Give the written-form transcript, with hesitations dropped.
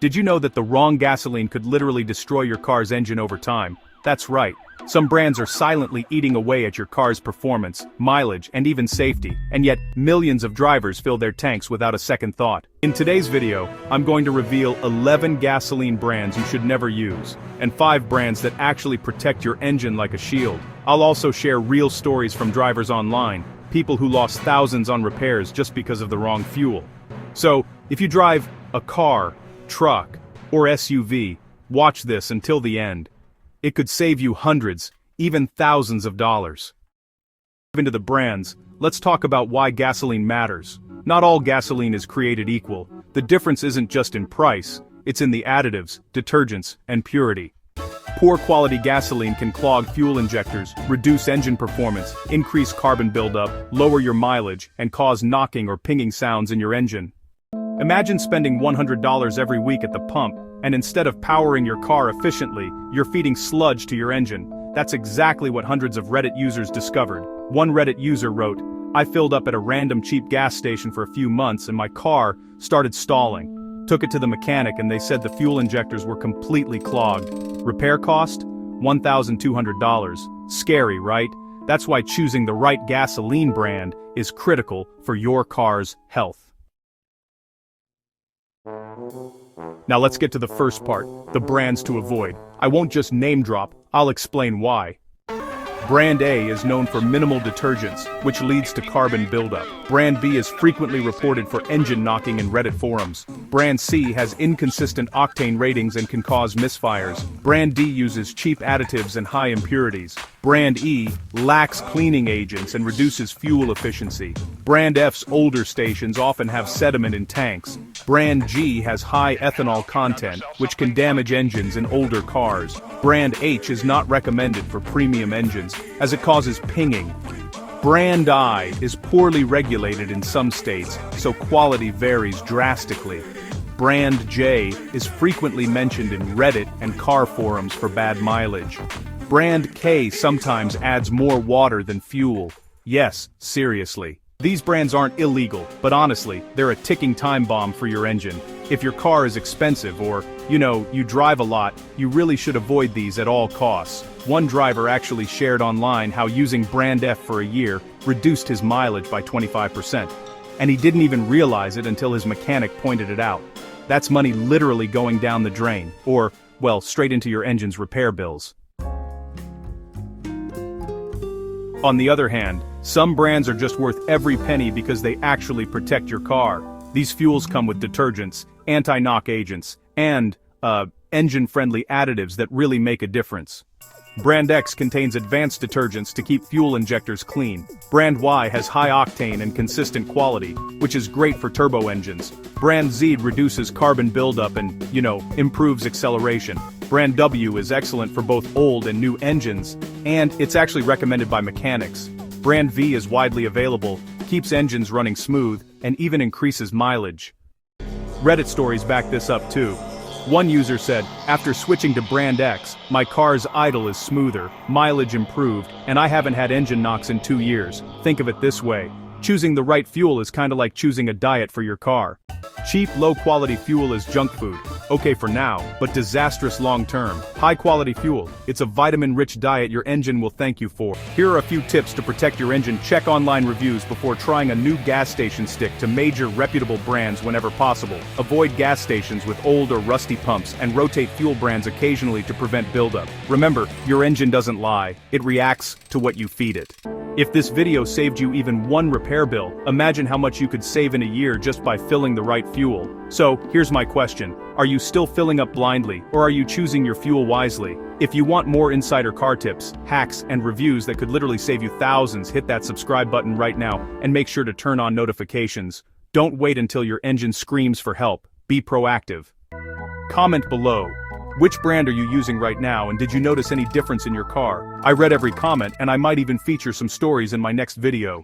Did you know that the wrong gasoline could literally destroy your car's engine over time? That's right. Some brands are silently eating away at your car's performance, mileage, and even safety, and yet millions of drivers fill their tanks without a second thought. In today's video, I'm going to reveal 11 gasoline brands you should never use, and 5 brands that actually protect your engine like a shield. I'll also share real stories from drivers online, people who lost thousands on repairs just because of the wrong fuel. So, if you drive a car, truck, or SUV, watch this until the end. It could save you hundreds, even thousands of dollars. Into the brands, let's talk about why gasoline matters. Not all gasoline is created equal. The difference isn't just in price, it's in the additives, detergents, and purity. Poor quality gasoline can clog fuel injectors, reduce engine performance, increase carbon buildup, lower your mileage, and cause knocking or pinging sounds in your engine. Imagine spending $100 every week at the pump, and instead of powering your car efficiently, you're feeding sludge to your engine. That's exactly what hundreds of Reddit users discovered. One Reddit user wrote, "I filled up at a random cheap gas station for a few months and my car started stalling. Took it to the mechanic and they said the fuel injectors were completely clogged. Repair cost? $1,200. Scary, right? That's why choosing the right gasoline brand is critical for your car's health." Now let's get to the first part, the brands to avoid. I won't just name drop, I'll explain why. Brand A is known for minimal detergents, which leads to carbon buildup. Brand B is frequently reported for engine knocking in Reddit forums. Brand C has inconsistent octane ratings and can cause misfires. Brand D uses cheap additives and high impurities. Brand E lacks cleaning agents and reduces fuel efficiency. Brand F's older stations often have sediment in tanks. Brand G has high ethanol content, which can damage engines in older cars. Brand H is not recommended for premium engines, as it causes pinging. Brand I is poorly regulated in some states, so quality varies drastically. Brand J is frequently mentioned in Reddit and car forums for bad mileage. Brand K sometimes adds more water than fuel. Yes, seriously. These brands aren't illegal, but honestly, they're a ticking time bomb for your engine. If your car is expensive or, you drive a lot, you really should avoid these at all costs. One driver actually shared online how using Brand F for a year reduced his mileage by 25%. And he didn't even realize it until his mechanic pointed it out. That's money literally going down the drain, or, well, straight into your engine's repair bills. On the other hand, some brands are just worth every penny because they actually protect your car. These fuels come with detergents, anti-knock agents, and, engine-friendly additives that really make a difference. Brand X contains advanced detergents to keep fuel injectors clean. Brand Y has high octane and consistent quality, which is great for turbo engines. Brand Z reduces carbon buildup and, improves acceleration. Brand W is excellent for both old and new engines, and it's actually recommended by mechanics. Brand V is widely available, keeps engines running smooth, and even increases mileage. Reddit stories back this up too. One user said, "After switching to Brand X, my car's idle is smoother, mileage improved, and I haven't had engine knocks in 2 years. Think of it this way. Choosing the right fuel is kinda like choosing a diet for your car. Cheap, low-quality fuel is junk food. Okay for now, but disastrous long-term. High-quality fuel, it's a vitamin-rich diet your engine will thank you for." Here are a few tips to protect your engine. Check online reviews before trying a new gas station. Stick to major reputable brands whenever possible. Avoid gas stations with old or rusty pumps and rotate fuel brands occasionally to prevent buildup. Remember, your engine doesn't lie, it reacts to what you feed it. If this video saved you even one repair bill, imagine how much you could save in a year just by filling the right fuel. So, here's my question. Are you still filling up blindly, or are you choosing your fuel wisely? If you want more insider car tips, hacks, and reviews that could literally save you thousands, hit that subscribe button right now, and make sure to turn on notifications. Don't wait until your engine screams for help. Be proactive. Comment below. Which brand are you using right now, and did you notice any difference in your car? I read every comment, and I might even feature some stories in my next video.